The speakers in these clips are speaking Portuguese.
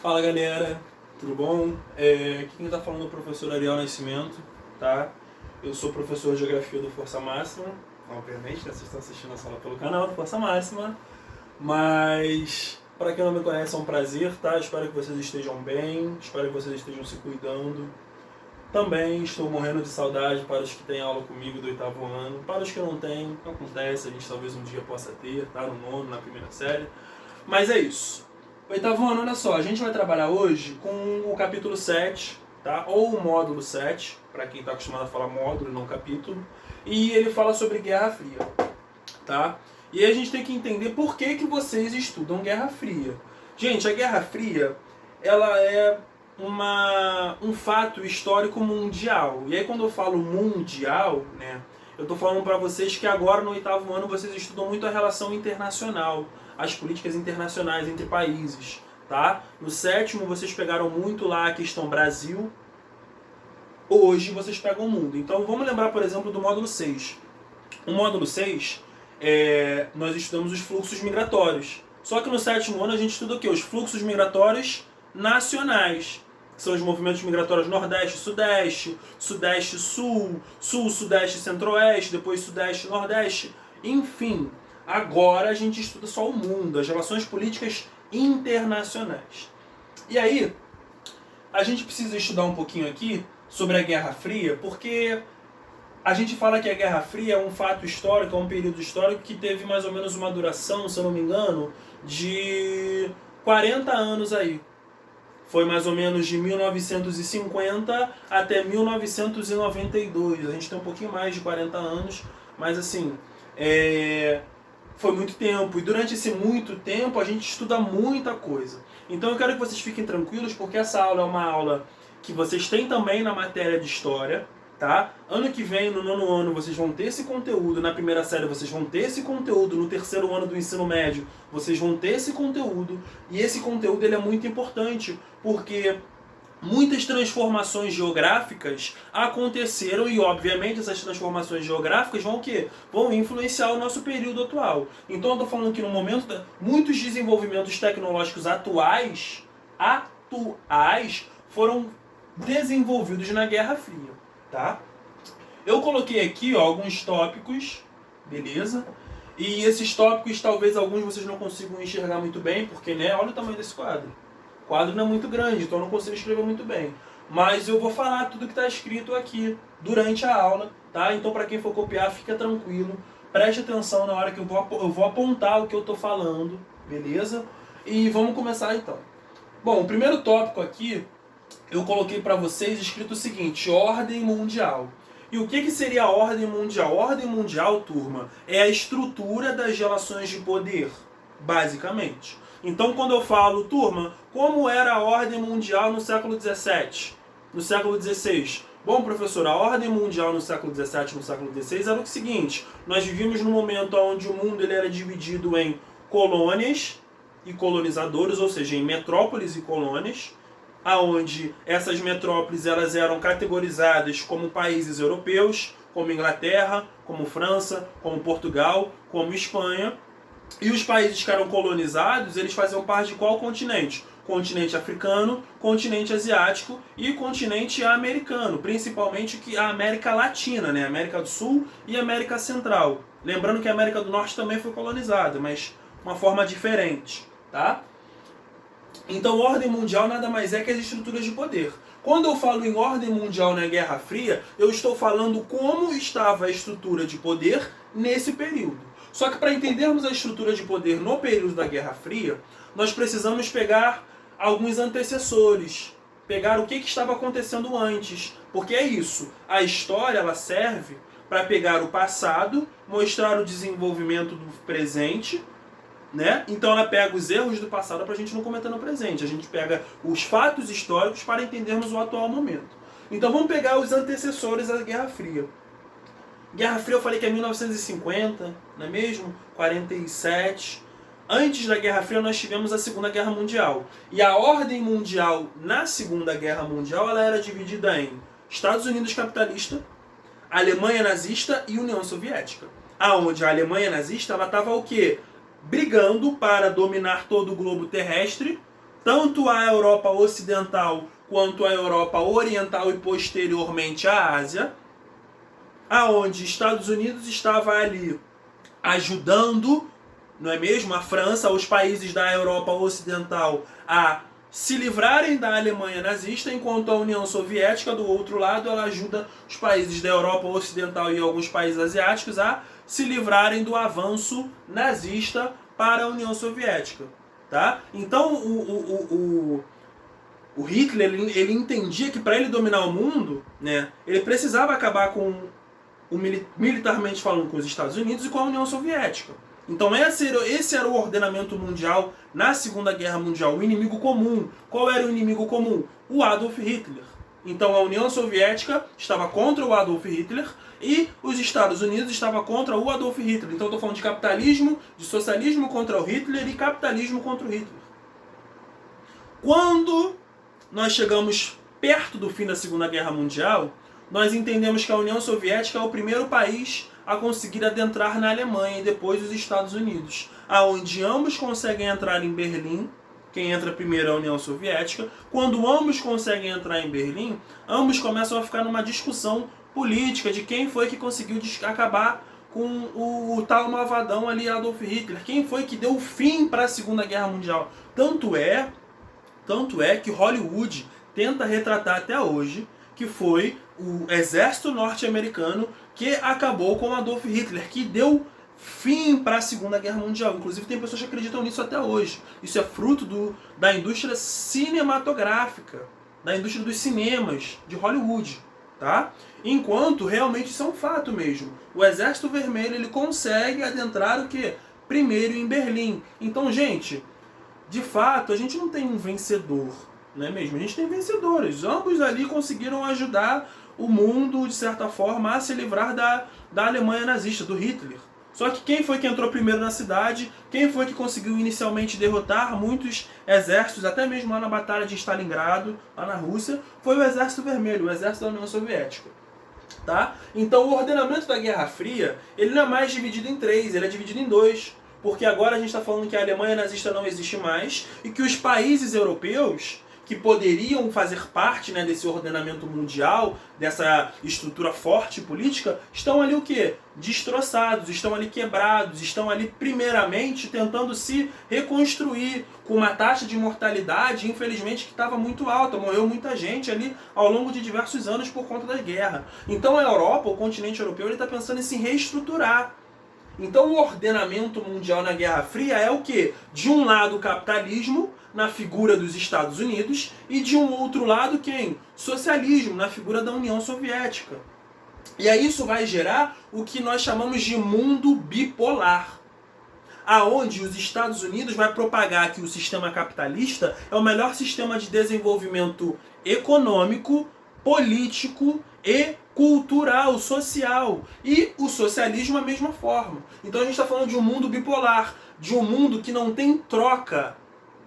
Fala galera, tudo bom? Aqui quem tá falando é o professor Ariel Nascimento, tá? Eu sou professor de Geografia do Força Máxima, obviamente, né? Vocês estão assistindo a sala pelo canal do Força Máxima, mas para quem não me conhece é um prazer, tá? Espero que vocês estejam bem, espero que vocês estejam se cuidando. Também estou morrendo de saudade para os que têm aula comigo do oitavo ano, para os que não têm, acontece, a gente talvez um dia possa ter, tá? No nono, na primeira série, mas é isso. Oitavo ano, olha só, a gente vai trabalhar hoje com o capítulo 7, tá? Ou o módulo 7, para quem está acostumado a falar módulo e não capítulo. E ele fala sobre Guerra Fria, tá? E aí a gente tem que entender por que vocês estudam Guerra Fria. Gente, a Guerra Fria, ela é um fato histórico mundial. E aí quando eu falo mundial, né, eu estou falando para vocês que agora no oitavo ano vocês estudam muito a relação internacional, as políticas internacionais entre países, tá? No sétimo vocês pegaram muito lá a questão Brasil, hoje vocês pegam o mundo. Então vamos lembrar, por exemplo, do módulo 6. O módulo 6, nós estudamos os fluxos migratórios. Só que no sétimo ano a gente estuda o quê? Os fluxos migratórios nacionais. São os movimentos migratórios Nordeste, Sudeste, Sudeste, Sul, Sul, Sudeste, Centro-Oeste, depois Sudeste, Nordeste. Enfim, agora a gente estuda só o mundo, as relações políticas internacionais. E aí, a gente precisa estudar um pouquinho aqui sobre a Guerra Fria, porque a gente fala que a Guerra Fria é um fato histórico, é um período histórico que teve mais ou menos uma duração, se eu não me engano, de 40 anos aí. Foi mais ou menos de 1950 até 1992. A gente tem um pouquinho mais de 40 anos, mas assim, foi muito tempo. E durante esse muito tempo a gente estuda muita coisa. Então eu quero que vocês fiquem tranquilos, porque essa aula é uma aula que vocês têm também na matéria de História. Tá? Ano que vem, no nono ano, vocês vão ter esse conteúdo, na primeira série vocês vão ter esse conteúdo, no terceiro ano do ensino médio vocês vão ter esse conteúdo, e esse conteúdo ele é muito importante, porque muitas transformações geográficas aconteceram e, obviamente, essas transformações geográficas vão o quê? Vão influenciar o nosso período atual. Então eu estou falando que no momento, muitos desenvolvimentos tecnológicos atuais foram desenvolvidos na Guerra Fria. Tá? Eu coloquei aqui alguns tópicos, beleza? E esses tópicos talvez alguns vocês não consigam enxergar muito bem, porque né, olha o tamanho desse quadro. O quadro não é muito grande, então eu não consigo escrever muito bem. Mas eu vou falar tudo que está escrito aqui durante a aula, tá? Então para quem for copiar, fica tranquilo, preste atenção na hora que eu vou apontar o que eu estou falando, beleza? E vamos começar então. Bom, o primeiro tópico aqui eu coloquei para vocês escrito o seguinte: ordem mundial. E o que seria a ordem mundial? Ordem mundial, turma, é a estrutura das relações de poder, basicamente. Então, quando eu falo, turma, como era a ordem mundial no século XVII, no século XVI? Bom, professor, a ordem mundial no século XVII, no século XVI era o seguinte: nós vivíamos num momento onde o mundo ele era dividido em colônias e colonizadores, ou seja, em metrópoles e colônias, aonde essas metrópoles elas eram categorizadas como países europeus, como Inglaterra, como França, como Portugal, como Espanha. E os países que eram colonizados, eles faziam parte de qual continente? Continente africano, continente asiático e continente americano, principalmente a América Latina, né? América do Sul e América Central. Lembrando que a América do Norte também foi colonizada, mas de uma forma diferente, tá? Então, ordem mundial nada mais é que as estruturas de poder. Quando eu falo em ordem mundial na Guerra Fria, eu estou falando como estava a estrutura de poder nesse período. Só que para entendermos a estrutura de poder no período da Guerra Fria, nós precisamos pegar alguns antecessores, pegar o que estava acontecendo antes. Porque é isso, a história ela serve para pegar o passado, mostrar o desenvolvimento do presente, né? Então ela pega os erros do passado para a gente não cometer no presente. A gente pega os fatos históricos para entendermos o atual momento. Então vamos pegar os antecessores da Guerra Fria. Guerra Fria eu falei que é 1950, não é mesmo? 47. Antes da Guerra Fria nós tivemos a Segunda Guerra Mundial. E a ordem mundial na Segunda Guerra Mundial ela era dividida em Estados Unidos capitalista, Alemanha nazista e União Soviética. Aonde a Alemanha nazista ela estava o quê? Brigando para dominar todo o globo terrestre tanto a Europa Ocidental quanto a Europa Oriental e posteriormente a Ásia, aonde Estados Unidos estava ali ajudando, não é mesmo, a França, os países da Europa Ocidental a se livrarem da Alemanha nazista, enquanto a União Soviética, do outro lado, ela ajuda os países da Europa Ocidental e alguns países asiáticos a se livrarem do avanço nazista para a União Soviética. Tá? Então o Hitler ele entendia que para ele dominar o mundo, né, ele precisava acabar com militarmente falando com os Estados Unidos e com a União Soviética. Então esse era o ordenamento mundial na Segunda Guerra Mundial, o inimigo comum. Qual era o inimigo comum? O Adolf Hitler. Então a União Soviética estava contra o Adolf Hitler e os Estados Unidos estavam contra o Adolf Hitler. Então eu estou falando de capitalismo, de socialismo contra o Hitler e capitalismo contra o Hitler. Quando nós chegamos perto do fim da Segunda Guerra Mundial, nós entendemos que a União Soviética é o primeiro país a conseguir adentrar na Alemanha e depois os Estados Unidos, aonde ambos conseguem entrar em Berlim. Quem entra primeiro é a União Soviética. Quando ambos conseguem entrar em Berlim, ambos começam a ficar numa discussão política de quem foi que conseguiu acabar com o tal malvadão ali, Adolf Hitler. Quem foi que deu fim para a Segunda Guerra Mundial. Tanto é que Hollywood tenta retratar até hoje que foi o exército norte-americano que acabou com Adolf Hitler, que deu fim para a Segunda Guerra Mundial. Inclusive tem pessoas que acreditam nisso até hoje. Isso é fruto da indústria cinematográfica, da indústria dos cinemas de Hollywood, tá? Enquanto realmente isso é um fato mesmo. O Exército Vermelho ele consegue adentrar o quê? Primeiro em Berlim. Então, gente, de fato, a gente não tem um vencedor, não é mesmo? A gente tem vencedores. Ambos ali conseguiram ajudar o mundo, de certa forma, a se livrar da Alemanha nazista, do Hitler. Só que quem foi que entrou primeiro na cidade, quem foi que conseguiu inicialmente derrotar muitos exércitos, até mesmo lá na Batalha de Stalingrado, lá na Rússia, foi o Exército Vermelho, o Exército da União Soviética. Tá? Então o ordenamento da Guerra Fria, ele não é mais dividido em 3, ele é dividido em 2. Porque agora a gente está falando que a Alemanha nazista não existe mais e que os países europeus que poderiam fazer parte, né, desse ordenamento mundial, dessa estrutura forte política, estão ali o quê? Destroçados, estão ali quebrados, estão ali primeiramente tentando se reconstruir com uma taxa de mortalidade, infelizmente, que estava muito alta. Morreu muita gente ali ao longo de diversos anos por conta da guerra. Então a Europa, o continente europeu, ele está pensando em se reestruturar. Então o ordenamento mundial na Guerra Fria é o quê? De um lado o capitalismo, na figura dos Estados Unidos, e de um outro lado quem? Socialismo, na figura da União Soviética. E aí isso vai gerar o que nós chamamos de mundo bipolar, aonde os Estados Unidos vai propagar que o sistema capitalista é o melhor sistema de desenvolvimento econômico, político e cultural, social. E o socialismo a mesma forma. Então a gente está falando de um mundo bipolar, de um mundo que não tem troca,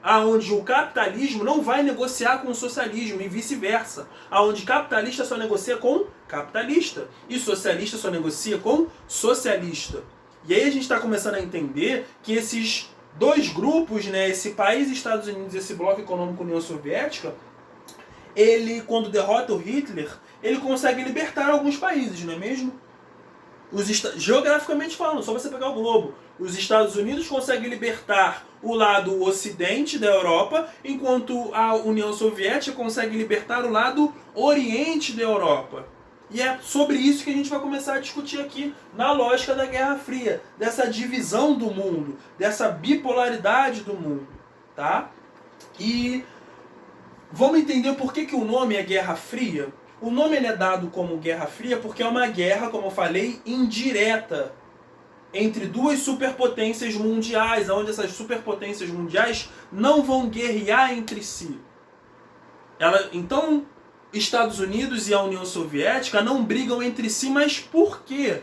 aonde o capitalismo não vai negociar com o socialismo e vice-versa, aonde capitalista só negocia com capitalista e socialista só negocia com socialista. E aí a gente está começando a entender que esses dois grupos, né, esse país Estados Unidos e esse bloco econômico União Soviética, ele, quando derrota o Hitler, ele consegue libertar alguns países, não é mesmo? Geograficamente falando, só você pegar o globo. Os Estados Unidos conseguem libertar o lado ocidente da Europa, enquanto a União Soviética consegue libertar o lado oriente da Europa. E é sobre isso que a gente vai começar a discutir aqui na lógica da Guerra Fria, dessa divisão do mundo, dessa bipolaridade do mundo, tá? E vamos entender por que o nome é Guerra Fria? O nome ele é dado como Guerra Fria porque é uma guerra, como eu falei, indireta entre duas superpotências mundiais, onde essas superpotências mundiais não vão guerrear entre si. Então, Estados Unidos e a União Soviética não brigam entre si, mas por quê?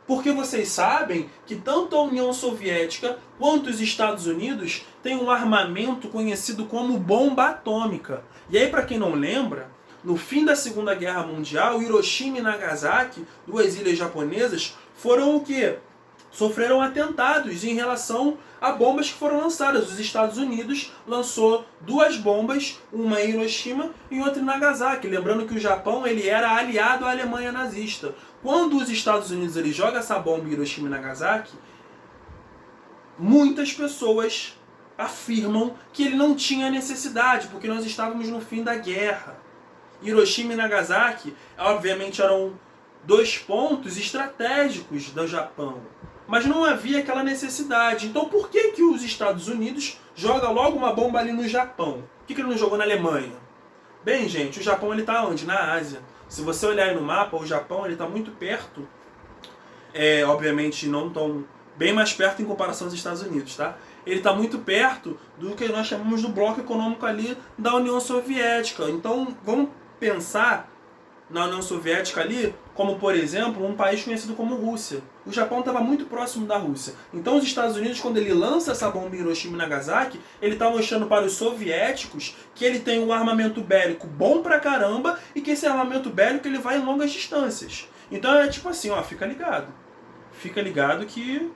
Porque vocês sabem que tanto a União Soviética quanto os Estados Unidos têm um armamento conhecido como bomba atômica. E aí, para quem não lembra, no fim da Segunda Guerra Mundial, Hiroshima e Nagasaki, duas ilhas japonesas, foram o quê? sofreram atentados em relação a bombas que foram lançadas. Os Estados Unidos lançou 2 bombas, uma em Hiroshima e outra em Nagasaki. Lembrando que o Japão ele era aliado à Alemanha nazista. Quando os Estados Unidos ele joga essa bomba em Hiroshima e Nagasaki, muitas pessoas afirmam que ele não tinha necessidade, porque nós estávamos no fim da guerra. Hiroshima e Nagasaki, obviamente, eram 2 pontos estratégicos do Japão. Mas não havia aquela necessidade. Então por que os Estados Unidos joga logo uma bomba ali no Japão? Por que ele não jogou na Alemanha? Bem, gente, o Japão está onde? Na Ásia. Se você olhar aí no mapa, o Japão está muito perto. Obviamente não tão bem mais perto em comparação aos Estados Unidos, tá? Ele está muito perto do que nós chamamos do bloco econômico ali da União Soviética. Então vamos pensar na União Soviética ali como, por exemplo, um país conhecido como Rússia. O Japão estava muito próximo da Rússia. Então os Estados Unidos, quando ele lança essa bomba em Hiroshima e Nagasaki, ele está mostrando para os soviéticos que ele tem um armamento bélico bom pra caramba e que esse armamento bélico ele vai em longas distâncias. Então é tipo assim, ó, fica ligado. Fica ligado que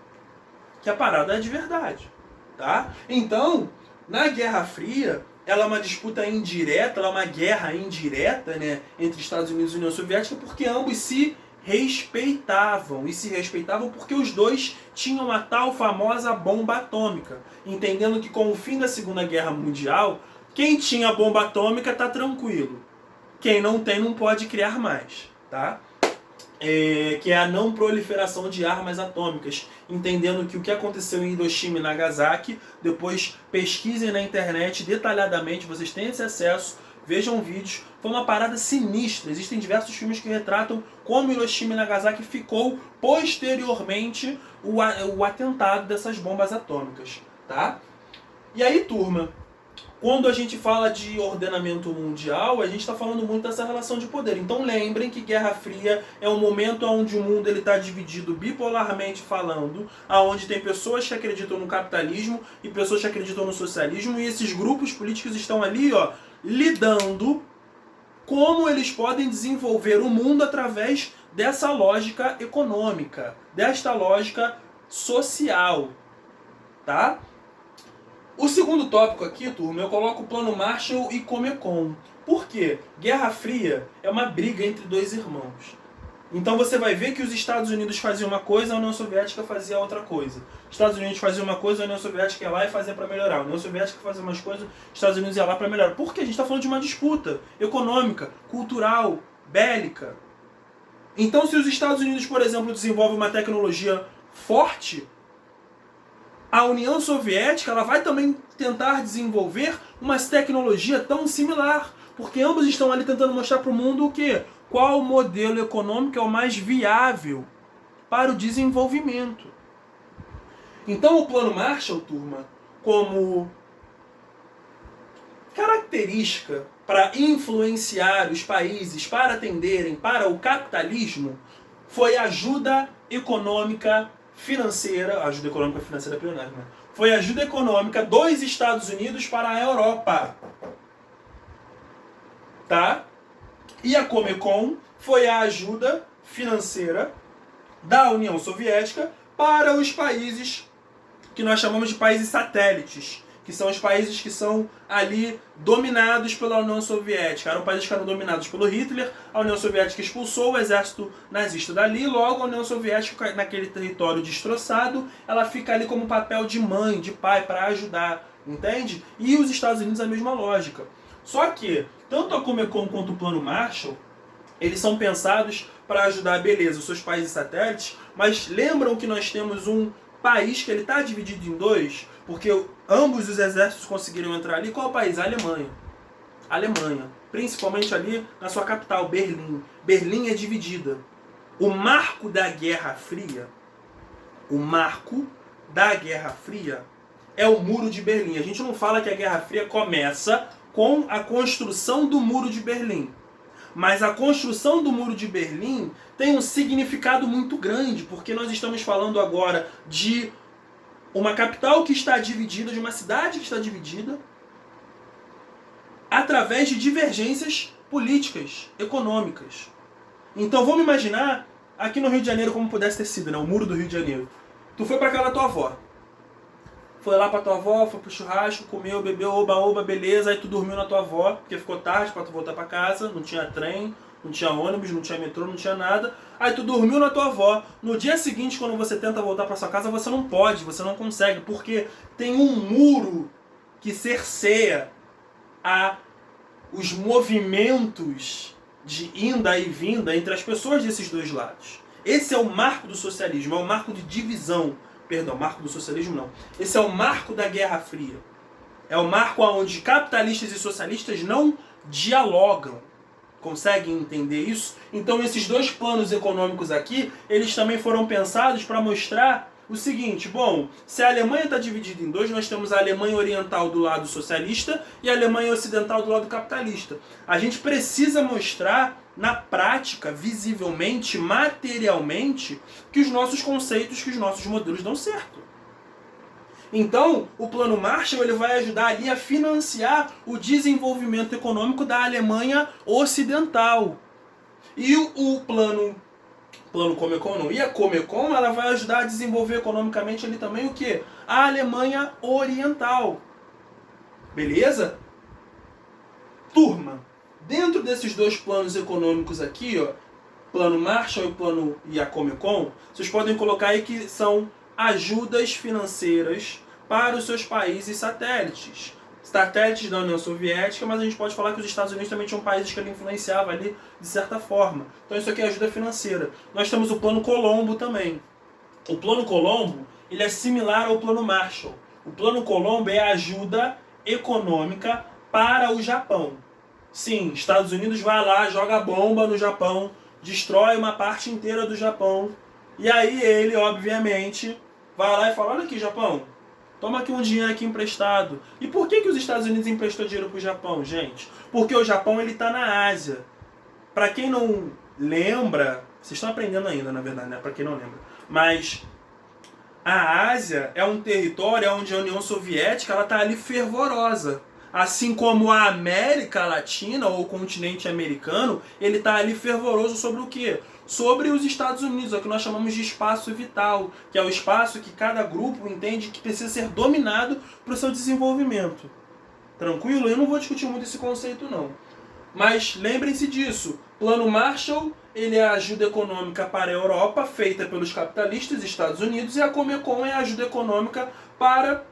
a parada é de verdade. Tá? Então, na Guerra Fria, ela é uma disputa indireta, ela é uma guerra indireta, né, entre Estados Unidos e União Soviética, porque ambos se respeitavam. E se respeitavam porque os dois tinham a tal famosa bomba atômica. Entendendo que com o fim da Segunda Guerra Mundial, quem tinha bomba atômica tá tranquilo. Quem não tem não pode criar mais. Tá? Que é a não proliferação de armas atômicas, entendendo que o que aconteceu em Hiroshima e Nagasaki, depois pesquisem na internet detalhadamente, vocês têm esse acesso, vejam vídeos, foi uma parada sinistra. Existem diversos filmes que retratam como Hiroshima e Nagasaki ficou posteriormente o atentado dessas bombas atômicas, tá? E aí, turma, quando a gente fala de ordenamento mundial, a gente está falando muito dessa relação de poder. Então lembrem que Guerra Fria é um momento onde o mundo está dividido bipolarmente falando, onde tem pessoas que acreditam no capitalismo e pessoas que acreditam no socialismo, e esses grupos políticos estão ali, ó, lidando como eles podem desenvolver o mundo através dessa lógica econômica, desta lógica social, tá? O segundo tópico aqui, turma, eu coloco o Plano Marshall e Comecon. Por quê? Guerra Fria é uma briga entre 2 irmãos. Então você vai ver que os Estados Unidos faziam uma coisa, a União Soviética fazia outra coisa. Os Estados Unidos faziam uma coisa, a União Soviética ia lá e fazia para melhorar. A União Soviética fazia umas coisas, os Estados Unidos ia lá para melhorar. Por quê? A gente está falando de uma disputa econômica, cultural, bélica. Então se os Estados Unidos, por exemplo, desenvolvem uma tecnologia forte, a União Soviética ela vai também tentar desenvolver uma tecnologia tão similar, porque ambos estão ali tentando mostrar para o mundo o quê? Qual modelo econômico é o mais viável para o desenvolvimento. Então o Plano Marshall, turma, como característica para influenciar os países para atenderem para o capitalismo, foi ajuda econômica financeira, ajuda econômica financeira é plenária, né? Foi ajuda econômica dos Estados Unidos para a Europa. Tá? E a Comecon foi a ajuda financeira da União Soviética para os países que nós chamamos de países satélites, que são os países que são ali dominados pela União Soviética. Eram países que eram dominados pelo Hitler, a União Soviética expulsou o exército nazista dali, logo a União Soviética, naquele território destroçado, ela fica ali como papel de mãe, de pai, para ajudar, entende? E os Estados Unidos a mesma lógica. Só que, tanto a Comecon quanto o Plano Marshall, eles são pensados para ajudar, beleza, os seus países satélites, mas lembram que nós temos um país que ele está dividido em 2, porque ambos os exércitos conseguiram entrar ali. Qual país? A Alemanha. A Alemanha. Principalmente ali na sua capital, Berlim. Berlim é dividida. O marco da Guerra Fria, é o Muro de Berlim. A gente não fala que a Guerra Fria começa com a construção do Muro de Berlim. Mas a construção do Muro de Berlim tem um significado muito grande, porque nós estamos falando agora de uma capital que está dividida, de uma cidade que está dividida, através de divergências políticas, econômicas. Então vamos imaginar aqui no Rio de Janeiro como pudesse ter sido, né? O Muro do Rio de Janeiro. Tu foi pra casa da tua avó. Foi lá pra tua avó, foi pro churrasco, comeu, bebeu, oba, beleza. Aí tu dormiu na tua avó, porque ficou tarde pra tu voltar pra casa. Não tinha trem, não tinha ônibus, não tinha metrô, não tinha nada. Aí tu dormiu na tua avó. No dia seguinte, quando você tenta voltar pra sua casa, você não pode, você não consegue. Porque tem um muro que cerceia os movimentos de inda e vinda entre as pessoas desses dois lados. Esse é o marco do socialismo, é o marco de divisão. Perdão, marco do socialismo não. Esse é o marco da Guerra Fria. É o marco onde capitalistas e socialistas não dialogam. Conseguem entender isso? Então esses dois planos econômicos aqui, eles também foram pensados para mostrar o seguinte: bom, se a Alemanha está dividida em dois, nós temos a Alemanha Oriental do lado socialista e a Alemanha Ocidental do lado capitalista. A gente precisa mostrar na prática, visivelmente, materialmente, que os nossos conceitos, que os nossos modelos dão certo. Então, o Plano Marshall ele vai ajudar ali a financiar o desenvolvimento econômico da Alemanha Ocidental. E o plano Comecon não. E a Comecon ela vai ajudar a desenvolver economicamente ali também o quê? A Alemanha Oriental. Beleza? Turma, dentro desses dois planos econômicos aqui, ó, Plano Marshall e a Comecon, vocês podem colocar aí que são ajudas financeiras para os seus países satélites. Satélites da União Soviética, mas a gente pode falar que os Estados Unidos também tinham países que ele influenciava ali de certa forma. Então isso aqui é ajuda financeira. Nós temos o Plano Colombo também. O Plano Colombo ele é similar ao Plano Marshall. O Plano Colombo é ajuda econômica para o Japão. Sim, Estados Unidos vai lá, joga bomba no Japão, destrói uma parte inteira do Japão. E aí ele, obviamente, vai lá e fala: olha aqui, Japão, toma aqui um dinheiro aqui emprestado. E por que os Estados Unidos emprestou dinheiro para o Japão, gente? Porque o Japão ele está na Ásia. Para quem não lembra, vocês estão aprendendo ainda, na verdade, né? Para quem não lembra. Mas a Ásia é um território onde a União Soviética ela está ali fervorosa. Assim como a América Latina, ou o continente americano, ele está ali fervoroso sobre o quê? Sobre os Estados Unidos, é o que nós chamamos de espaço vital, que é o espaço que cada grupo entende que precisa ser dominado para o seu desenvolvimento. Tranquilo? Eu não vou discutir muito esse conceito não. Mas lembrem-se disso, Plano Marshall ele é a ajuda econômica para a Europa, feita pelos capitalistas Estados Unidos, e a Comecon é a ajuda econômica para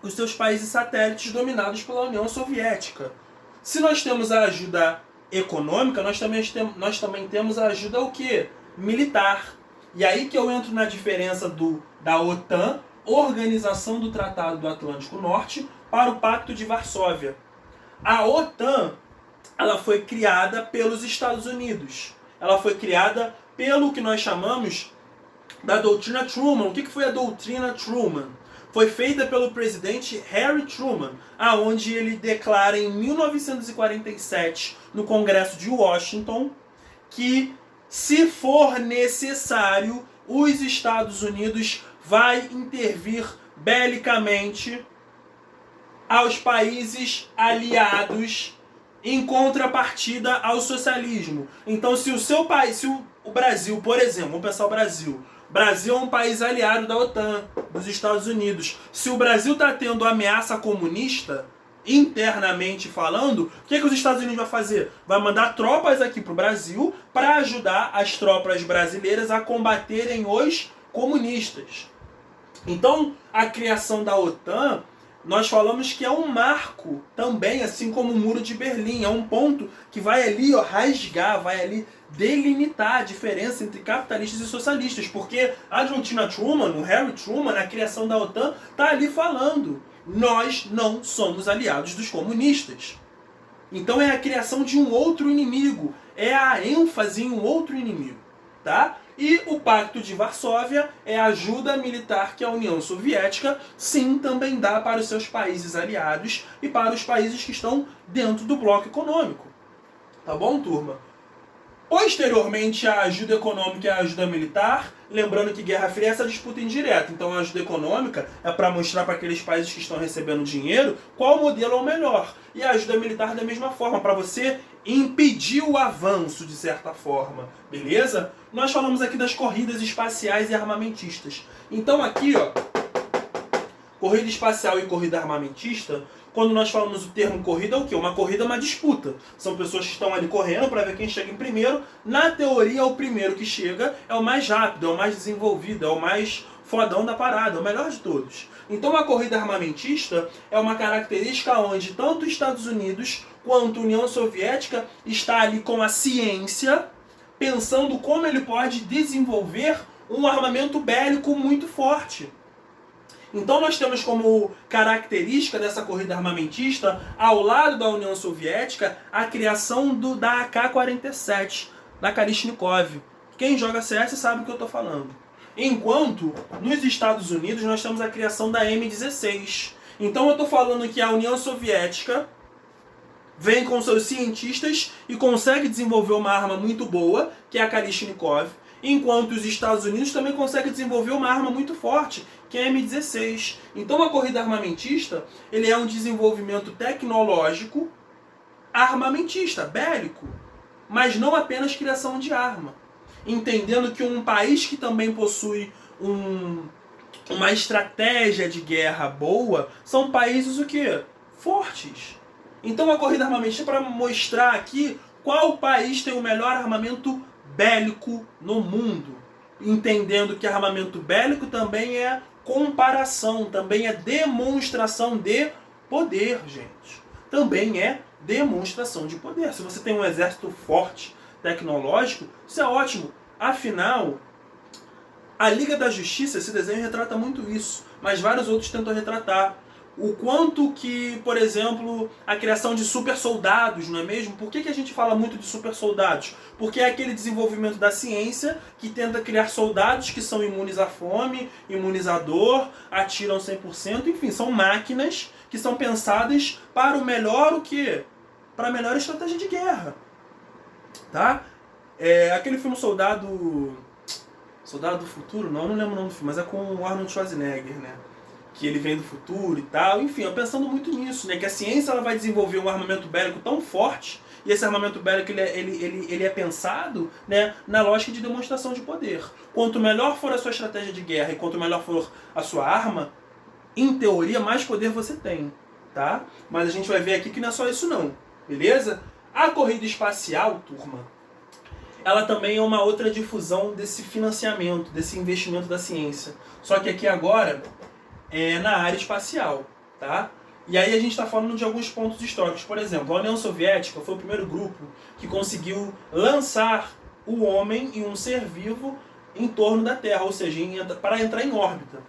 os seus países satélites dominados pela União Soviética. Se nós temos a ajuda econômica, nós também temos a ajuda o quê? Militar. E aí que eu entro na diferença da OTAN, Organização do Tratado do Atlântico Norte, para o Pacto de Varsóvia. A OTAN ela foi criada pelos Estados Unidos. Ela foi criada pelo que nós chamamos da doutrina Truman. O que foi a doutrina Truman? Foi feita pelo presidente Harry Truman, aonde ele declara em 1947, no Congresso de Washington, que se for necessário, os Estados Unidos vai intervir belicamente aos países aliados em contrapartida ao socialismo. Então, se o seu país, se o Brasil, por exemplo, vamos pensar o Brasil. O Brasil é um país aliado da OTAN, dos Estados Unidos. Se o Brasil está tendo ameaça comunista, internamente falando, o que os Estados Unidos vai fazer? Vai mandar tropas aqui para o Brasil para ajudar as tropas brasileiras a combaterem os comunistas. Então, a criação da OTAN, nós falamos que é um marco também, assim como o Muro de Berlim. É um ponto que vai ali rasgar, vai ali delimitar a diferença entre capitalistas e socialistas. Porque a doutrina Truman, o Harry Truman, na criação da OTAN, está ali falando: nós não somos aliados dos comunistas. Então é a criação de um outro inimigo, é a ênfase em um outro inimigo, tá? E o Pacto de Varsóvia é a ajuda militar que a União Soviética, sim, também dá para os seus países aliados e para os países que estão dentro do bloco econômico. Tá bom, turma? Posteriormente, a ajuda econômica e a ajuda militar, lembrando que Guerra Fria é essa disputa indireta. Então, a ajuda econômica é para mostrar para aqueles países que estão recebendo dinheiro qual modelo é o melhor. E a ajuda militar da mesma forma, para você impedir o avanço, de certa forma. Beleza? Nós falamos aqui das corridas espaciais e armamentistas. Então, aqui, ó, corrida espacial e corrida armamentista, quando nós falamos o termo corrida, é o quê? Uma corrida é uma disputa. São pessoas que estão ali correndo para ver quem chega em primeiro. Na teoria, o primeiro que chega é o mais rápido, é o mais desenvolvido, é o mais fodão da parada, é o melhor de todos. Então, a corrida armamentista é uma característica onde tanto os Estados Unidos quanto a União Soviética está ali com a ciência, pensando como ele pode desenvolver um armamento bélico muito forte. Então nós temos como característica dessa corrida armamentista, ao lado da União Soviética, a criação da AK-47, da Kalashnikov. Quem joga CS sabe o que eu estou falando. Enquanto nos Estados Unidos nós temos a criação da M16. Então eu estou falando que a União Soviética vem com seus cientistas e consegue desenvolver uma arma muito boa, que é a Kalashnikov, enquanto os Estados Unidos também conseguem desenvolver uma arma muito forte, que é a M16. Então a corrida armamentista, ele é um desenvolvimento tecnológico armamentista, bélico, mas não apenas criação de arma. Entendendo que um país que também possui uma estratégia de guerra boa, são países o quê? Fortes. Então a corrida armamentista é para mostrar aqui qual país tem o melhor armamento bélico no mundo. Entendendo que armamento bélico também é comparação, também é demonstração de poder, gente. Também é demonstração de poder. Se você tem um exército forte, tecnológico, isso é ótimo. Afinal, a Liga da Justiça, esse desenho retrata muito isso, mas vários outros tentam retratar. O quanto que, por exemplo, a criação de super soldados, não é mesmo? Por que a gente fala muito de super soldados? Porque é aquele desenvolvimento da ciência que tenta criar soldados que são imunes à fome, imunizador, atiram 100%, enfim, são máquinas que são pensadas para o melhor o quê? Para a melhor estratégia de guerra. Tá? Aquele filme Soldado do Futuro, não lembro o nome do filme, mas é com o Arnold Schwarzenegger, né? Que ele vem do futuro e tal, enfim, eu pensando muito nisso, né? Que a ciência ela vai desenvolver um armamento bélico tão forte, e esse armamento bélico ele é pensado, né, na lógica de demonstração de poder. Quanto melhor for a sua estratégia de guerra e quanto melhor for a sua arma, em teoria, mais poder você tem, tá? Mas a gente vai ver aqui que não é só isso não, beleza? A corrida espacial, turma, ela também é uma outra difusão desse financiamento, desse investimento da ciência. Só que aqui agora na área espacial, tá? E aí a gente está falando de alguns pontos históricos. Por exemplo, a União Soviética foi o primeiro grupo que conseguiu lançar o homem e um ser vivo em torno da Terra, ou seja, para entrar em órbita.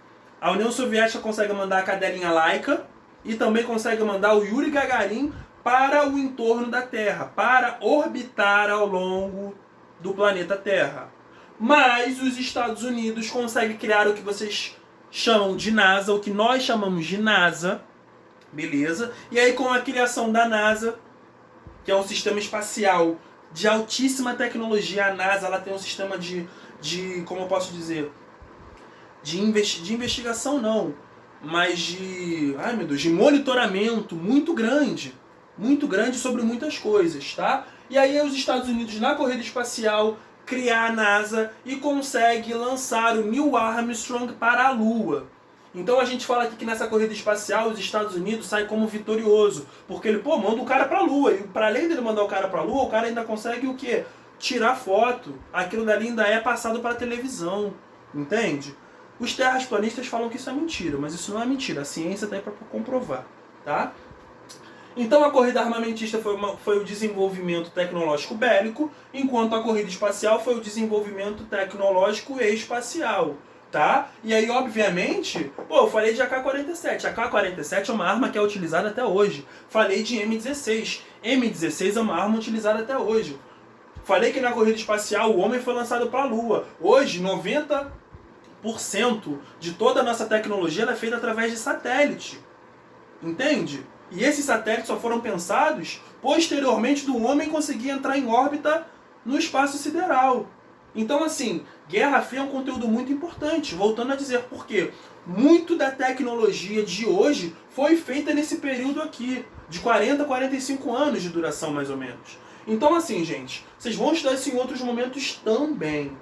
A União Soviética consegue mandar a cadelinha Laika e também consegue mandar o Yuri Gagarin para o entorno da Terra, para orbitar ao longo do planeta Terra. Mas os Estados Unidos conseguem criar o que vocês chamam de NASA, o que nós chamamos de NASA, beleza? E aí com a criação da NASA, que é um sistema espacial de altíssima tecnologia, a NASA ela tem um sistema de como eu posso dizer, de investigação não, mas de monitoramento muito grande sobre muitas coisas, tá? E aí os Estados Unidos na corrida espacial criar a NASA e consegue lançar o Neil Armstrong para a Lua. Então a gente fala aqui que nessa corrida espacial os Estados Unidos saem como vitorioso, porque ele manda o cara para a Lua, e para além dele mandar o cara para a Lua, o cara ainda consegue o quê? Tirar foto. Aquilo dali ainda é passado para a televisão, entende? Os terraplanistas falam que isso é mentira, mas isso não é mentira, a ciência está aí para comprovar, tá? Então a corrida armamentista foi o desenvolvimento tecnológico bélico, enquanto a corrida espacial foi o desenvolvimento tecnológico e espacial, tá? E aí, obviamente, eu falei de AK-47. A AK-47 é uma arma que é utilizada até hoje. Falei de M16. M16 é uma arma utilizada até hoje. Falei que na corrida espacial o homem foi lançado para a Lua. Hoje, 90% de toda a nossa tecnologia é feita através de satélite. Entende? E esses satélites só foram pensados posteriormente do homem conseguir entrar em órbita no espaço sideral. Então, assim, Guerra Fria é um conteúdo muito importante. Voltando a dizer por quê. Muito da tecnologia de hoje foi feita nesse período aqui, de 40 a 45 anos de duração, mais ou menos. Então, assim, gente, vocês vão estudar isso em outros momentos também.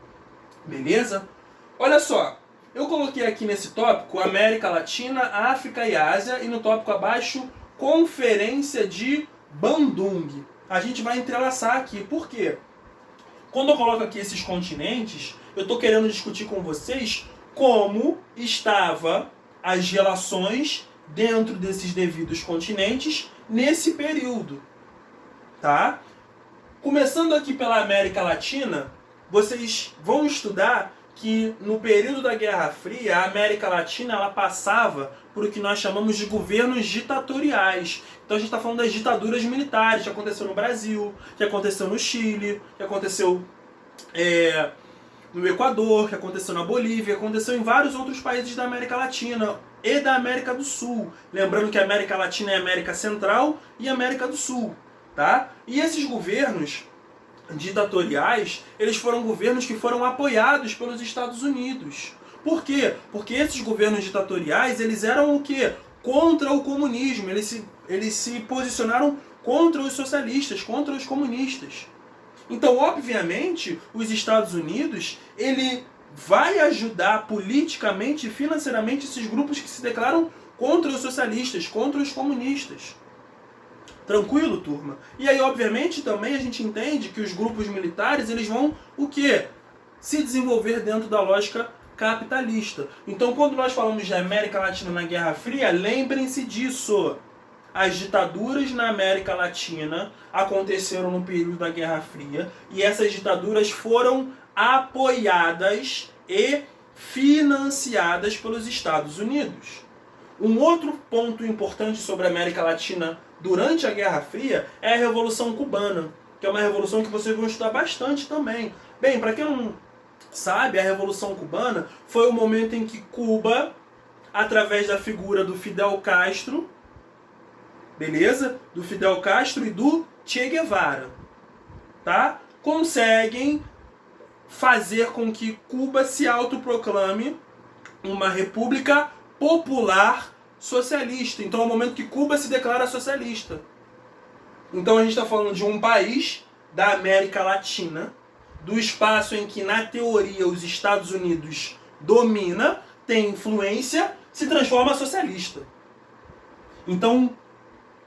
Beleza? Olha só, eu coloquei aqui nesse tópico América Latina, África e Ásia, e no tópico abaixo, Conferência de Bandung. A gente vai entrelaçar aqui. Por quê? Quando eu coloco aqui esses continentes, eu estou querendo discutir com vocês como estavam as relações dentro desses devidos continentes nesse período. Tá? Começando aqui pela América Latina, vocês vão estudar que no período da Guerra Fria, a América Latina ela passava por o que nós chamamos de governos ditatoriais. Então a gente está falando das ditaduras militares que aconteceu no Brasil, que aconteceu no Chile, que aconteceu no Equador, que aconteceu na Bolívia, que aconteceu em vários outros países da América Latina e da América do Sul. Lembrando que a América Latina é a América Central e a América do Sul. Tá? E esses governos ditatoriais, eles foram governos que foram apoiados pelos Estados Unidos. Por quê? Porque esses governos ditatoriais, eles eram o quê? Contra o comunismo. Eles se posicionaram contra os socialistas, contra os comunistas. Então, obviamente, os Estados Unidos, ele vai ajudar politicamente e financeiramente esses grupos que se declaram contra os socialistas, contra os comunistas. Tranquilo, turma? E aí, obviamente, também a gente entende que os grupos militares, eles vão, o quê? Se desenvolver dentro da lógica capitalista. Então, quando nós falamos de América Latina na Guerra Fria, lembrem-se disso. As ditaduras na América Latina aconteceram no período da Guerra Fria e essas ditaduras foram apoiadas e financiadas pelos Estados Unidos. Um outro ponto importante sobre a América Latina durante a Guerra Fria é a Revolução Cubana, que é uma revolução que vocês vão estudar bastante também. Bem, para quem não sabe, a Revolução Cubana foi o momento em que Cuba, através da figura do Fidel Castro, beleza? Do Fidel Castro e do Che Guevara, tá? Conseguem fazer com que Cuba se autoproclame uma república popular socialista. Então é o momento que Cuba se declara socialista. Então a gente está falando de um país da América Latina, do espaço em que, na teoria, os Estados Unidos domina, tem influência, se transforma socialista. Então,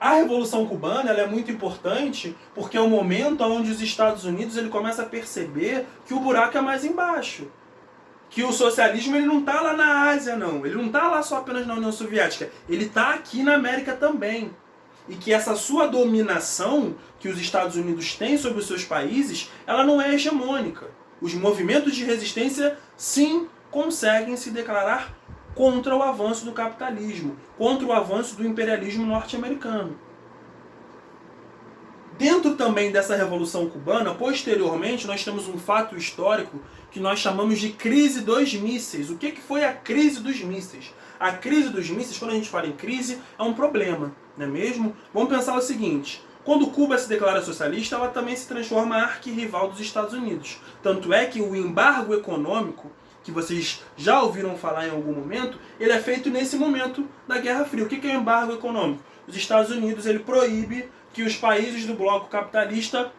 a Revolução Cubana ela é muito importante porque é o momento onde os Estados Unidos ele começa a perceber que o buraco é mais embaixo. Que o socialismo ele não está lá na Ásia, não. Ele não está lá só apenas na União Soviética. Ele está aqui na América também. E que essa sua dominação que os Estados Unidos têm sobre os seus países, ela não é hegemônica. Os movimentos de resistência, sim, conseguem se declarar contra o avanço do capitalismo, contra o avanço do imperialismo norte-americano. Dentro também dessa Revolução Cubana, posteriormente, nós temos um fato histórico que nós chamamos de crise dos mísseis. O que foi a crise dos mísseis? A crise dos mísseis, quando a gente fala em crise, é um problema, não é mesmo? Vamos pensar o seguinte, quando Cuba se declara socialista, ela também se transforma arquirrival dos Estados Unidos. Tanto é que o embargo econômico, que vocês já ouviram falar em algum momento, ele é feito nesse momento da Guerra Fria. O que é o embargo econômico? Os Estados Unidos ele proíbe que os países do bloco capitalista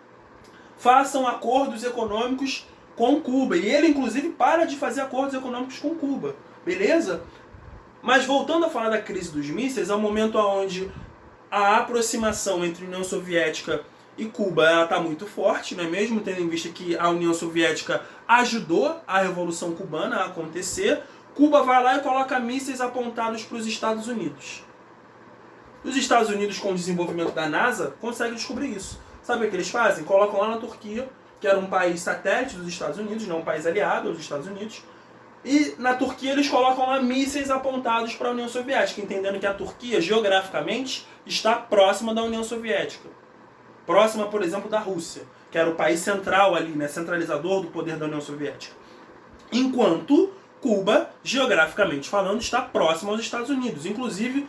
façam acordos econômicos com Cuba. E ele, inclusive, para de fazer acordos econômicos com Cuba. Beleza? Mas voltando a falar da crise dos mísseis, é um momento onde a aproximação entre a União Soviética e Cuba está muito forte, não é mesmo? Tendo em vista que a União Soviética ajudou a Revolução Cubana a acontecer, Cuba vai lá e coloca mísseis apontados para os Estados Unidos. Os Estados Unidos, com o desenvolvimento da NASA, conseguem descobrir isso. Sabe o que eles fazem? Colocam lá na Turquia, que era um país satélite dos Estados Unidos, não um país aliado aos Estados Unidos, e na Turquia eles colocam lá mísseis apontados para a União Soviética, entendendo que a Turquia, geograficamente, está próxima da União Soviética. Próxima, por exemplo, da Rússia, que era o país central ali, né, centralizador do poder da União Soviética. Enquanto Cuba, geograficamente falando, está próxima aos Estados Unidos. Inclusive,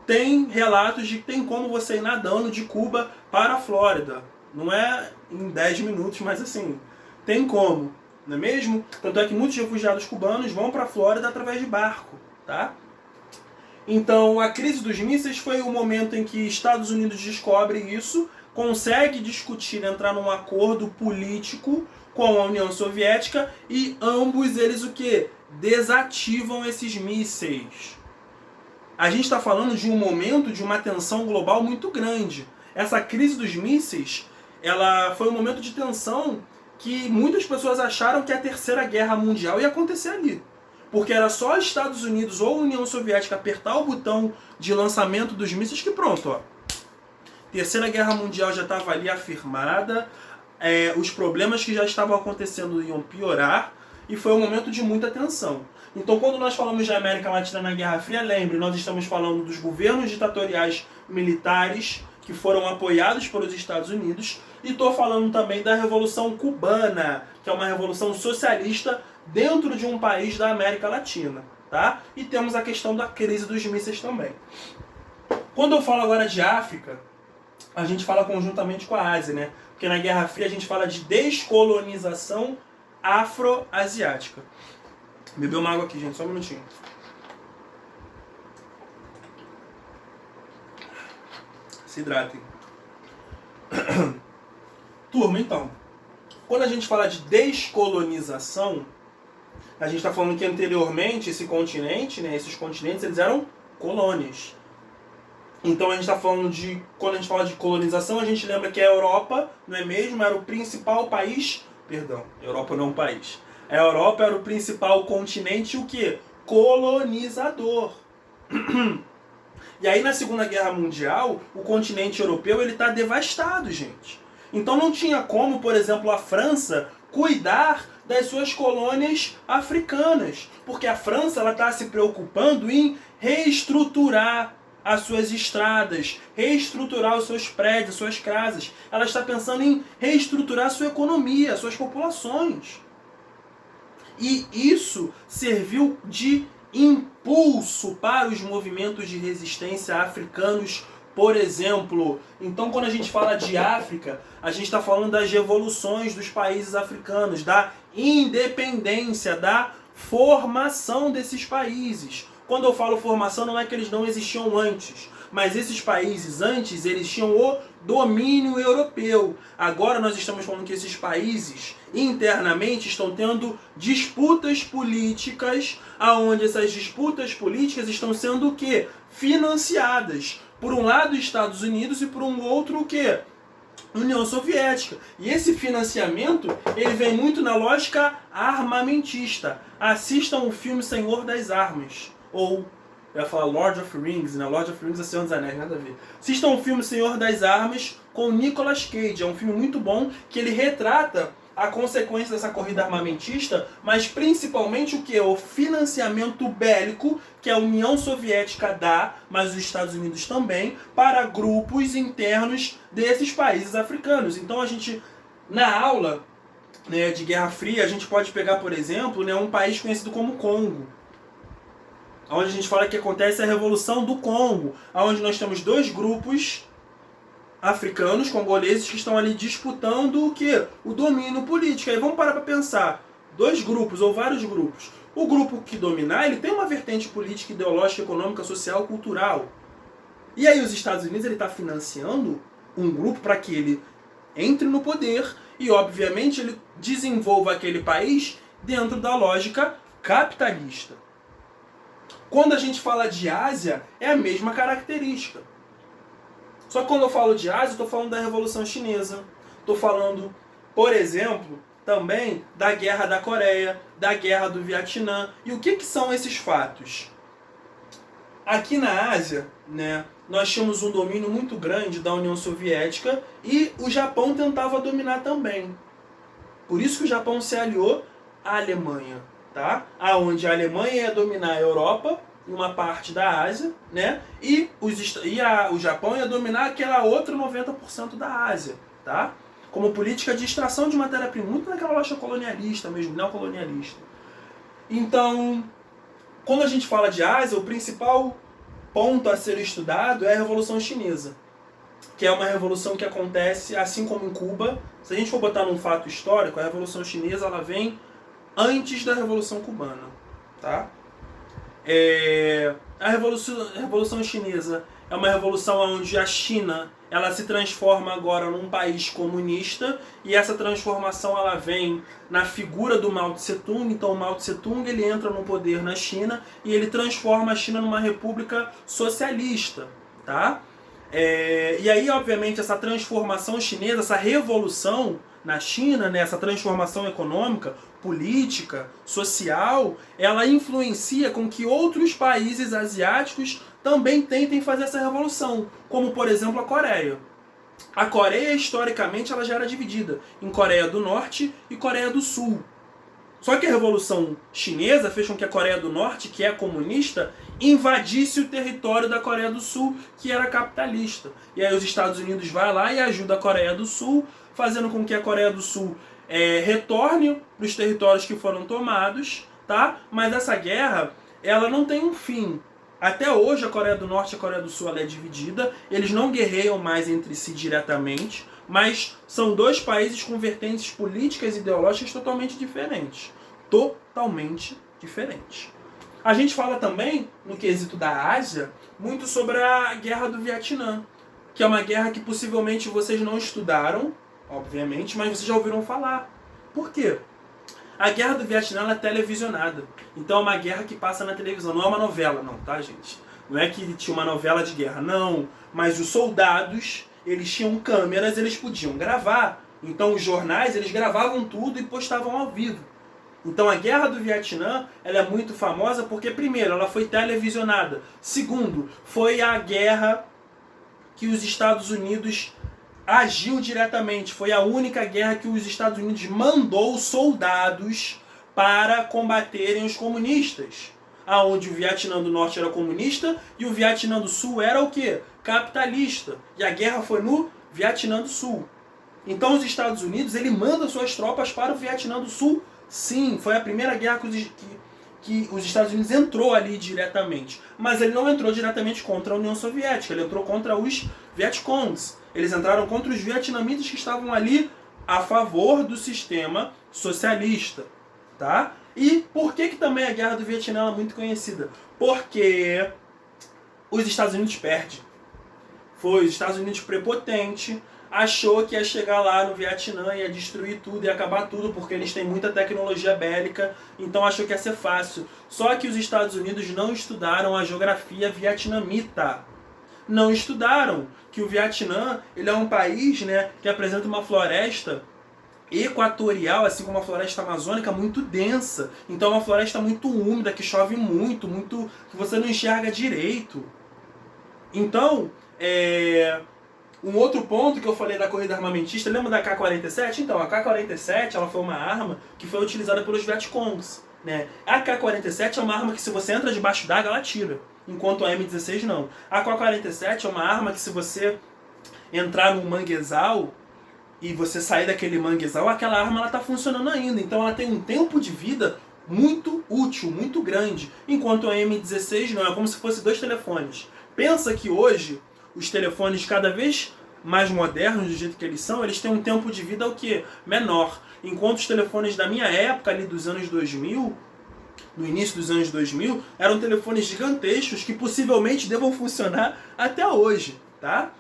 tem relatos de que tem como você ir nadando de Cuba para a Flórida. Não é em 10 minutos, mas assim, tem como, não é mesmo? Tanto é que muitos refugiados cubanos vão para a Flórida através de barco, tá? Então, a crise dos mísseis foi o momento em que Estados Unidos descobre isso, consegue discutir, entrar num acordo político com a União Soviética e ambos eles o quê? Desativam esses mísseis. A gente está falando de um momento de uma tensão global muito grande. Essa crise dos mísseis, ela foi um momento de tensão que muitas pessoas acharam que a Terceira Guerra Mundial ia acontecer ali. Porque era só Estados Unidos ou União Soviética apertar o botão de lançamento dos mísseis que pronto, ó. Terceira Guerra Mundial já estava ali afirmada, os problemas que já estavam acontecendo iam piorar e foi um momento de muita tensão. Então, quando nós falamos de América Latina na Guerra Fria, lembre, nós estamos falando dos governos ditatoriais militares que foram apoiados pelos Estados Unidos e estou falando também da Revolução Cubana, que é uma revolução socialista dentro de um país da América Latina, tá? E temos a questão da crise dos mísseis também. Quando eu falo agora de África, a gente fala conjuntamente com a Ásia, né? Porque na Guerra Fria a gente fala de descolonização afro-asiática. Bebeu uma água aqui, gente, só um minutinho. Se hidratem. Turma, então, quando a gente fala de descolonização, a gente está falando que anteriormente esse continente, né, esses continentes, eles eram colônias. Então a gente está falando de, quando a gente fala de colonização, a gente lembra que a Europa, não é mesmo, era o principal país, perdão, Europa não é um país. A Europa era o principal continente, o quê? Colonizador. E aí na Segunda Guerra Mundial, o continente europeu ele está devastado, gente. Então não tinha como, por exemplo, a França cuidar das suas colônias africanas, porque a França ela está se preocupando em reestruturar as suas estradas, reestruturar os seus prédios, as suas casas. Ela está pensando em reestruturar a sua economia, as suas populações. E isso serviu de impulso para os movimentos de resistência africanos, por exemplo. Então, quando a gente fala de África, a gente está falando das revoluções dos países africanos, da independência, da formação desses países. Quando eu falo formação, não é que eles não existiam antes, mas esses países antes, eles tinham o domínio europeu. Agora nós estamos falando que esses países internamente estão tendo disputas políticas, aonde essas disputas políticas estão sendo o quê? Financiadas. Por um lado, Estados Unidos e por um outro, o quê? União Soviética. E esse financiamento, ele vem muito na lógica armamentista. Assistam o filme Senhor das Armas. Ou, eu ia falar Lord of Rings, né? Lord of Rings é Senhor dos Anéis, nada a ver. Assistam o filme Senhor das Armas com Nicolas Cage. É um filme muito bom, que ele retrata a consequência dessa corrida armamentista, mas principalmente o que? O financiamento bélico que a União Soviética dá, mas os Estados Unidos também, para grupos internos desses países africanos. Então a gente, na aula, né, de Guerra Fria, a gente pode pegar, por exemplo, né, um país conhecido como Congo, onde a gente fala que acontece a Revolução do Congo, onde nós temos dois grupos africanos, congoleses, que estão ali disputando o quê? O domínio político. Aí vamos parar para pensar. Dois grupos ou vários grupos. O grupo que dominar, ele tem uma vertente política, ideológica, econômica, social, cultural. E aí os Estados Unidos ele está financiando um grupo para que ele entre no poder e, obviamente, ele desenvolva aquele país dentro da lógica capitalista. Quando a gente fala de Ásia, é a mesma característica. Só que quando eu falo de Ásia, eu estou falando da Revolução Chinesa. Estou falando, por exemplo, também da Guerra da Coreia, da Guerra do Vietnã. E o que são esses fatos? Aqui na Ásia, né, nós tínhamos um domínio muito grande da União Soviética e o Japão tentava dominar também. Por isso que o Japão se aliou à Alemanha, tá? Aonde a Alemanha ia dominar a Europa, uma parte da Ásia, né? E o Japão ia dominar aquela outra 90% da Ásia, tá? Como política de extração de matéria-prima, muito naquela lógica colonialista mesmo, neocolonialista. Então, quando a gente fala de Ásia, o principal ponto a ser estudado é a Revolução Chinesa. que é uma revolução que acontece assim como em Cuba. Se a gente for botar num fato histórico, a Revolução Chinesa ela vem antes da Revolução Cubana, tá? A Revolução Chinesa é uma revolução onde a China ela se transforma agora num país comunista, e essa transformação ela vem na figura do Mao Tse Tung. Então o Mao Tse Tung ele entra no poder na China e ele transforma a China numa república socialista, tá? E aí, obviamente, essa transformação chinesa, essa revolução na China, né, essa transformação econômica, política, social, ela influencia com que outros países asiáticos também tentem fazer essa revolução, como por exemplo a Coreia. A Coreia, historicamente, ela já era dividida em Coreia do Norte e Coreia do Sul. Só que a Revolução Chinesa fez com que a Coreia do Norte, que é comunista, invadisse o território da Coreia do Sul, que era capitalista. E aí os Estados Unidos vai lá e ajuda a Coreia do Sul, fazendo com que a Coreia do Sul retorne para os territórios que foram tomados, tá? Mas essa guerra, ela não tem um fim. Até hoje a Coreia do Norte e a Coreia do Sul ela é dividida, eles não guerreiam mais entre si diretamente, mas são dois países com vertentes políticas e ideológicas totalmente diferentes. Totalmente diferentes. A gente fala também, no quesito da Ásia, muito sobre a Guerra do Vietnã, que é uma guerra que possivelmente vocês não estudaram, obviamente, mas vocês já ouviram falar. Por quê? A Guerra do Vietnã é televisionada. Então é uma guerra que passa na televisão. Não é uma novela, não, tá, gente? Não é que tinha uma novela de guerra, não. Mas os soldados, eles tinham câmeras, eles podiam gravar. Então os jornais, eles gravavam tudo e postavam ao vivo. Então a Guerra do Vietnã, ela é muito famosa porque, primeiro, ela foi televisionada. Segundo, foi a guerra que os Estados Unidos agiu diretamente. Foi a única guerra que os Estados Unidos mandou soldados para combaterem os comunistas. Aonde o Vietnã do Norte era comunista e o Vietnã do Sul era o quê? Capitalista. E a guerra foi no Vietnã do Sul. Então os Estados Unidos, ele manda suas tropas para o Vietnã do Sul. Sim, foi a primeira guerra que os Estados Unidos entrou ali diretamente. Mas ele não entrou diretamente contra a União Soviética, ele entrou contra os Vietcongs. Eles entraram contra os vietnamitas que estavam ali a favor do sistema socialista, tá? E por que também a Guerra do Vietnã é muito conhecida? Porque os Estados Unidos perdem. Foi os Estados Unidos prepotente, achou que ia chegar lá no Vietnã, ia destruir tudo, ia acabar tudo, porque eles têm muita tecnologia bélica, então achou que ia ser fácil. Só que os Estados Unidos não estudaram a geografia vietnamita. Não estudaram que o Vietnã ele é um país, né, que apresenta uma floresta equatorial, assim como a floresta amazônica, muito densa. Então é uma floresta muito úmida, que chove muito, que você não enxerga direito. Então, um outro ponto que eu falei da corrida armamentista, lembra da K-47? Então, a K-47 ela foi uma arma que foi utilizada pelos Vietcongs, né? A K-47 é uma arma que se você entra debaixo d'água, ela atira, enquanto a M16 não. A K-47 é uma arma que se você entrar num manguezal e você sair daquele manguezal, aquela arma ela está funcionando ainda. Então ela tem um tempo de vida muito útil, muito grande, enquanto a M16 não, é como se fosse dois telefones. Pensa que hoje os telefones cada vez mais modernos, do jeito que eles são, eles têm um tempo de vida o quê? Menor. Enquanto os telefones da minha época, ali dos anos 2000, no início dos anos 2000, eram telefones gigantescos que possivelmente devam funcionar até hoje, tá?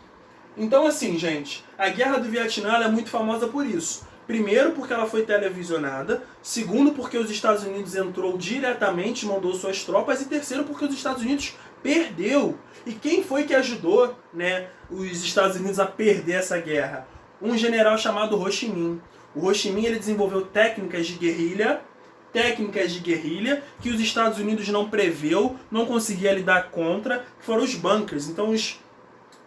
Então assim, gente, a Guerra do Vietnã ela é muito famosa por isso. Primeiro, porque ela foi televisionada. Segundo, porque os Estados Unidos entrou diretamente, mandou suas tropas. E terceiro, porque os Estados Unidos perdeu. E quem foi que ajudou, né, os Estados Unidos a perder essa guerra? Um general chamado Ho Chi Minh. O Ho Chi Minh ele desenvolveu técnicas de guerrilha que os Estados Unidos não preveu, não conseguia lidar contra, que foram os bunkers. Então os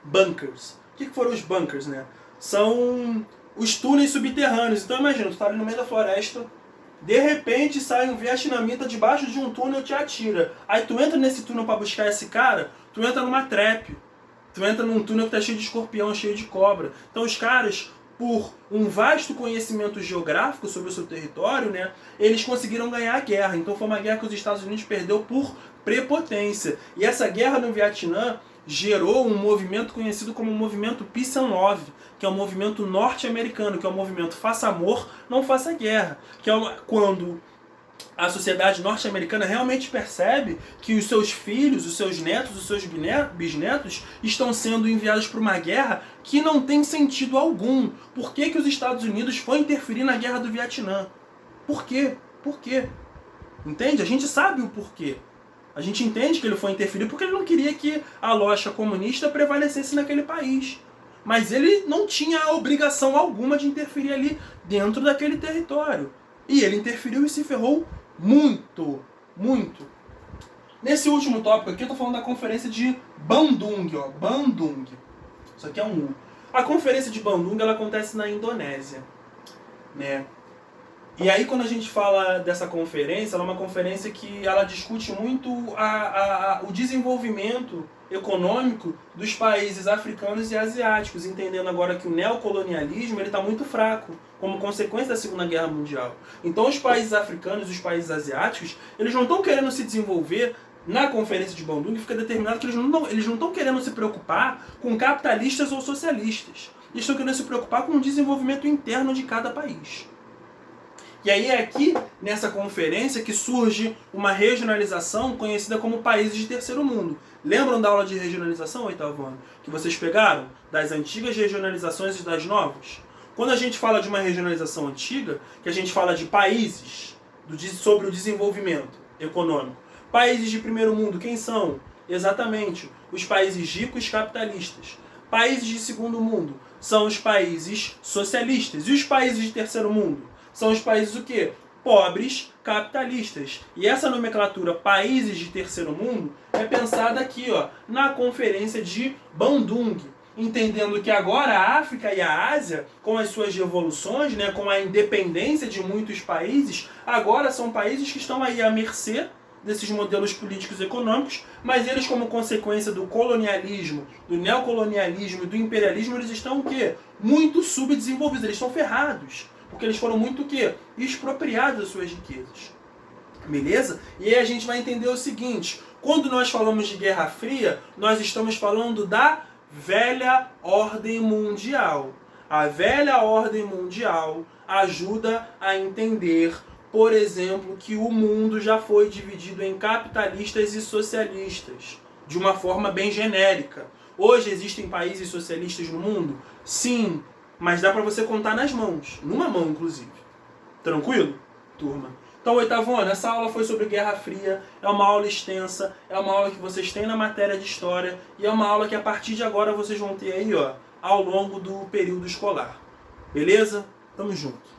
bunkers. O que foram os bunkers, né? São os túneis subterrâneos. Então imagina, tu tá ali no meio da floresta, de repente sai um vietnamita debaixo de um túnel e te atira. Aí tu entra nesse túnel para buscar esse cara, tu entra numa trap. Tu entra num túnel que tá cheio de escorpião, cheio de cobra. Então os caras, por um vasto conhecimento geográfico sobre o seu território, né, eles conseguiram ganhar a guerra. Então foi uma guerra que os Estados Unidos perdeu por prepotência. E essa guerra no Vietnã gerou um movimento conhecido como o movimento Peace and Love, que é um movimento norte-americano, que é um movimento faça amor, não faça guerra, que é quando a sociedade norte-americana realmente percebe que os seus filhos, os seus netos, os seus bisnetos estão sendo enviados para uma guerra que não tem sentido algum. Por que que os Estados Unidos foi interferir na guerra do Vietnã? Por quê? Por quê? Entende? A gente sabe o porquê. A gente entende que ele foi interferir porque ele não queria que a loja comunista prevalecesse naquele país. Mas ele não tinha a obrigação alguma de interferir ali dentro daquele território. E ele interferiu e se ferrou muito, muito. Nesse último tópico aqui eu tô falando da conferência de Bandung, ó, Bandung. Isso aqui é um U. A conferência de Bandung, ela acontece na Indonésia, né? E aí quando a gente fala dessa conferência, ela é uma conferência que ela discute muito o desenvolvimento econômico dos países africanos e asiáticos, entendendo agora que o neocolonialismo está muito fraco, como consequência da Segunda Guerra Mundial. Então os países africanos e os países asiáticos, eles não estão querendo se desenvolver. Na conferência de Bandung fica determinado que eles não estão querendo se preocupar com capitalistas ou socialistas. Eles estão querendo se preocupar com o desenvolvimento interno de cada país. E aí é aqui, nessa conferência, que surge uma regionalização conhecida como países de terceiro mundo. Lembram da aula de regionalização, oitavo ano? Que vocês pegaram? Das antigas regionalizações e das novas? Quando a gente fala de uma regionalização antiga, que a gente fala de países, sobre o desenvolvimento econômico. Países de primeiro mundo, quem são? Exatamente, os países ricos capitalistas. Países de segundo mundo são os países socialistas. E os países de terceiro mundo? São os países o quê? Pobres, capitalistas. E essa nomenclatura países de terceiro mundo é pensada aqui, ó, na conferência de Bandung. Entendendo que agora a África e a Ásia, com as suas revoluções, né, com a independência de muitos países, agora são países que estão aí à mercê desses modelos políticos e econômicos, mas eles, como consequência do colonialismo, do neocolonialismo e do imperialismo, eles estão o quê? Muito subdesenvolvidos, eles estão ferrados. Porque eles foram muito o quê? Expropriados das suas riquezas. Beleza? E aí a gente vai entender o seguinte: quando nós falamos de Guerra Fria, nós estamos falando da velha ordem mundial. A velha ordem mundial ajuda a entender, por exemplo, que o mundo já foi dividido em capitalistas e socialistas, de uma forma bem genérica. Hoje existem países socialistas no mundo? Sim. Mas dá pra você contar nas mãos. Numa mão, inclusive. Tranquilo? Turma. Então, oitavo ano, essa aula foi sobre Guerra Fria. É uma aula extensa. É uma aula que vocês têm na matéria de História. E é uma aula que a partir de agora vocês vão ter aí, ó, ao longo do período escolar. Beleza? Tamo junto.